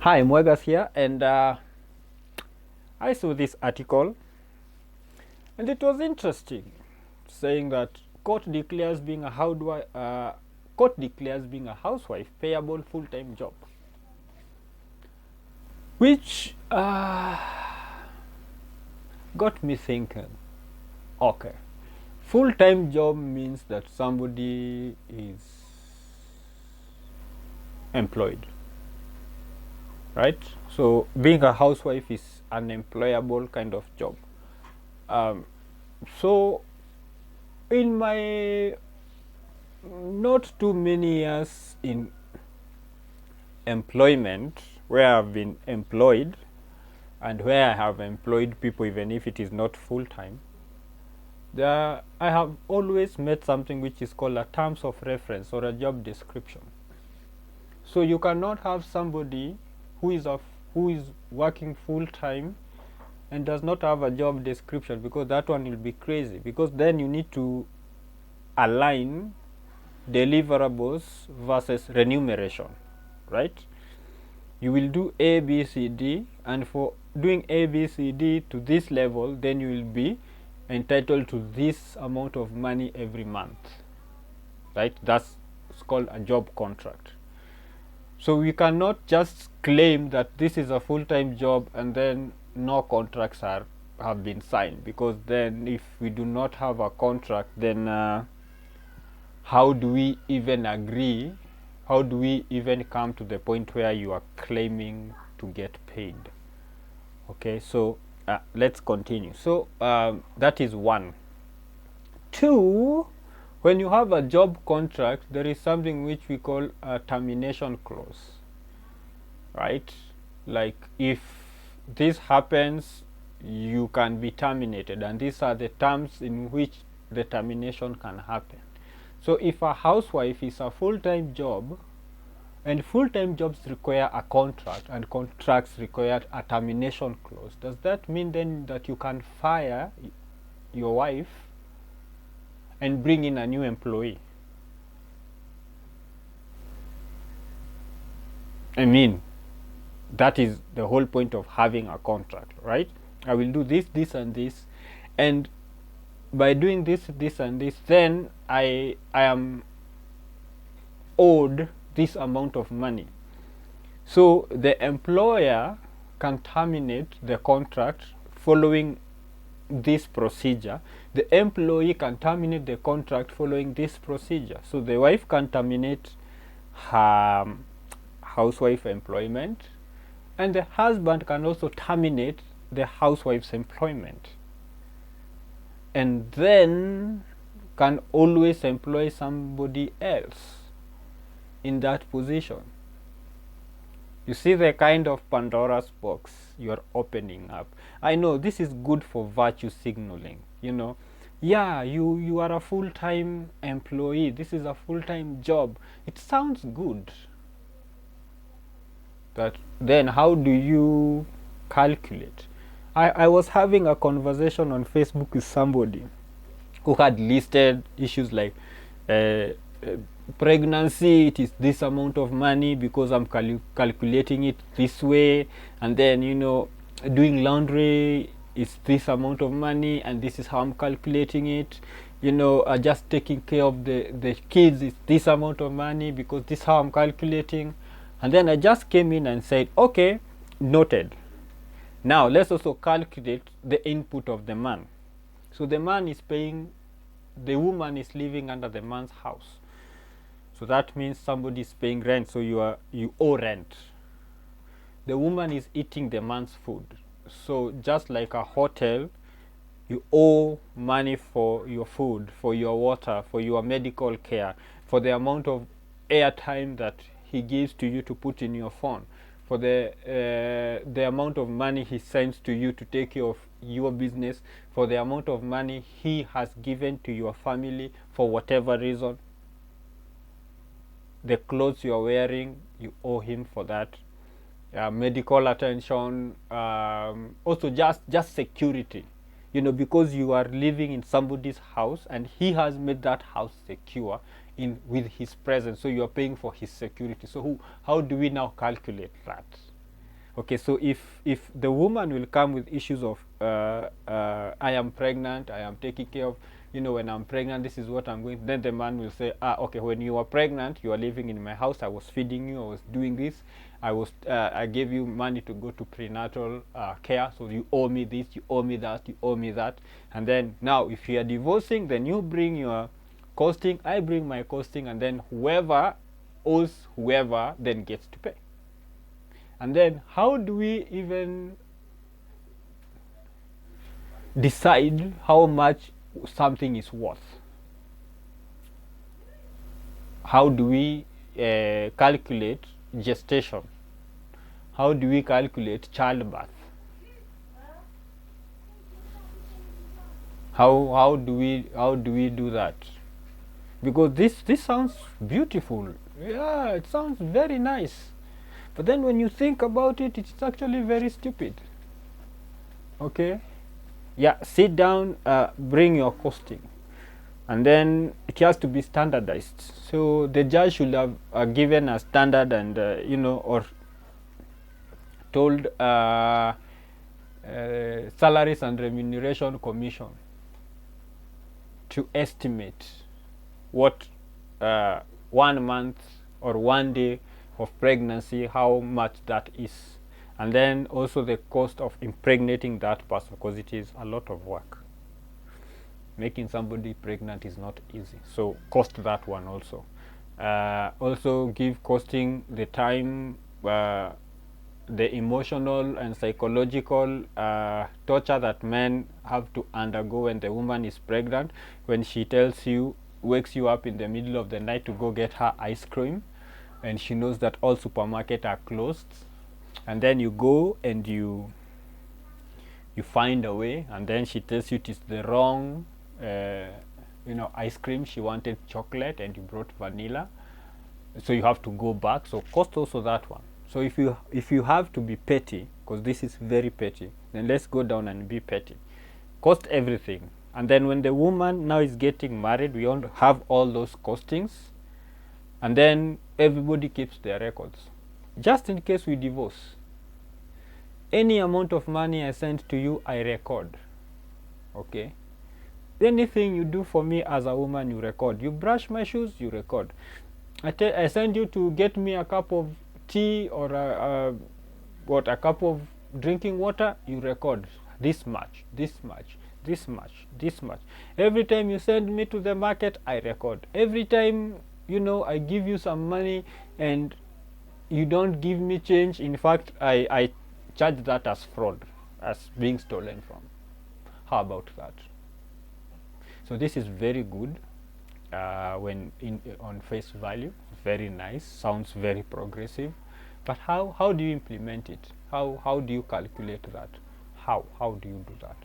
Hi, Mwegas here, and I saw this article, and it was interesting, saying that court declares being a housewife payable full-time job, which got me thinking. Okay, full-time job means that somebody is employed, right? So being a housewife is an employable kind of job. So in my not too many years in employment, where I've been employed and where I have employed people, even if it is not full time, I have always met something which is called a terms of reference or a job description. So you cannot have somebody who is working full time and does not have a job description, because that one will be crazy, because then you need to align deliverables versus remuneration, right? You will do A, B, C, D, and for doing A, B, C, D to this level, then you will be entitled to this amount of money every month, right? That's called a job contract. So we cannot just claim that this is a full-time job and then no contracts have been signed, because then if we do not have a contract, then how do we even agree? How do we even come to the point where you are claiming to get paid? Okay, so let's continue. So that is one. Two, when you have a job contract, there is something which we call a termination clause, right? Like if this happens, you can be terminated, and these are the terms in which the termination can happen. So if a housewife is a full-time job, and full-time jobs require a contract, and contracts require a termination clause, does that mean then that you can fire your wife and bring in a new employee? I mean, that is the whole point of having a contract, right? I will do this, this, and this, and by doing this, this, and this, then I am owed this amount of money. So the employer can terminate the contract following this procedure. The employee can terminate the contract following this procedure. So the wife can terminate her housewife employment, and the husband can also terminate the housewife's employment, and then can always employ somebody else in that position. You see the kind of Pandora's box you are opening up. I know this is good for virtue signaling, yeah, you are a full-time employee, this is a full-time job, it sounds good, but then how do you calculate? I was having a conversation on Facebook with somebody who had listed issues like pregnancy, it is this amount of money because I'm calculating it this way, and then doing laundry is this amount of money and this is how I'm calculating it. Just taking care of the kids is this amount of money because this is how I'm calculating. And then I just came in and said, okay, noted. Now let's also calculate the input of the man. So the man is paying, the woman is living under the man's house. So that means somebody is paying rent, so you owe rent. The woman is eating the man's food. So just like a hotel, you owe money for your food, for your water, for your medical care, for the amount of airtime that he gives to you to put in your phone, for the amount of money he sends to you to take care of your business, for the amount of money he has given to your family for whatever reason. The clothes you are wearing, you owe him for that. Medical attention, also just security, because you are living in somebody's house and he has made that house secure with his presence, so you are paying for his security. So how do we now calculate that? Okay, so if the woman will come with issues of I am pregnant, I am taking care of, when I'm pregnant, this is what I'm going. Then the man will say, okay, when you were pregnant, you are living in my house. I was feeding you. I was doing this. I gave you money to go to prenatal care. So you owe me this. You owe me that. You owe me that. And then now, if you are divorcing, then you bring your costing. I bring my costing, and then whoever owes whoever then gets to pay. And then how do we even decide how much something is worth? How do we calculate gestation? How do we calculate childbirth? How do we do that? Because this sounds beautiful. Yeah, it sounds very nice. But then when you think about it, it's actually very stupid. Okay? Yeah, sit down, bring your costing. And then it has to be standardized. So the judge should have given a standard and, or told Salaries and Remuneration Commission to estimate what 1 month or 1 day of pregnancy, how much that is, and then also the cost of impregnating that person, because it is a lot of work. Making somebody pregnant is not easy, so cost that one also. Also give costing the time, the emotional and psychological torture that men have to undergo when the woman is pregnant, when she wakes you up in the middle of the night to go get her ice cream, and she knows that all supermarkets are closed, and then you go and you find a way, and then she tells you it is the wrong ice cream. She wanted chocolate and you brought vanilla, so you have to go back. So cost also that one. So if you have to be petty, because this is very petty, then let's go down and be petty. Cost everything. And then when the woman now is getting married, we all have all those costings, and then everybody keeps their records, just in case we divorce. Any amount of money I send to you, I record. Okay? Anything you do for me as a woman, you record. You brush my shoes, you record. I send you to get me a cup of tea or a cup of drinking water, you record. This much, this much, this much, this much. Every time you send me to the market, I record. Every time I give you some money and you don't give me change, in fact I charge that as fraud, as being stolen from. How about that? So this is very good when on face value, very nice, sounds very progressive, but how do you implement it? How do you calculate that? How do you do that?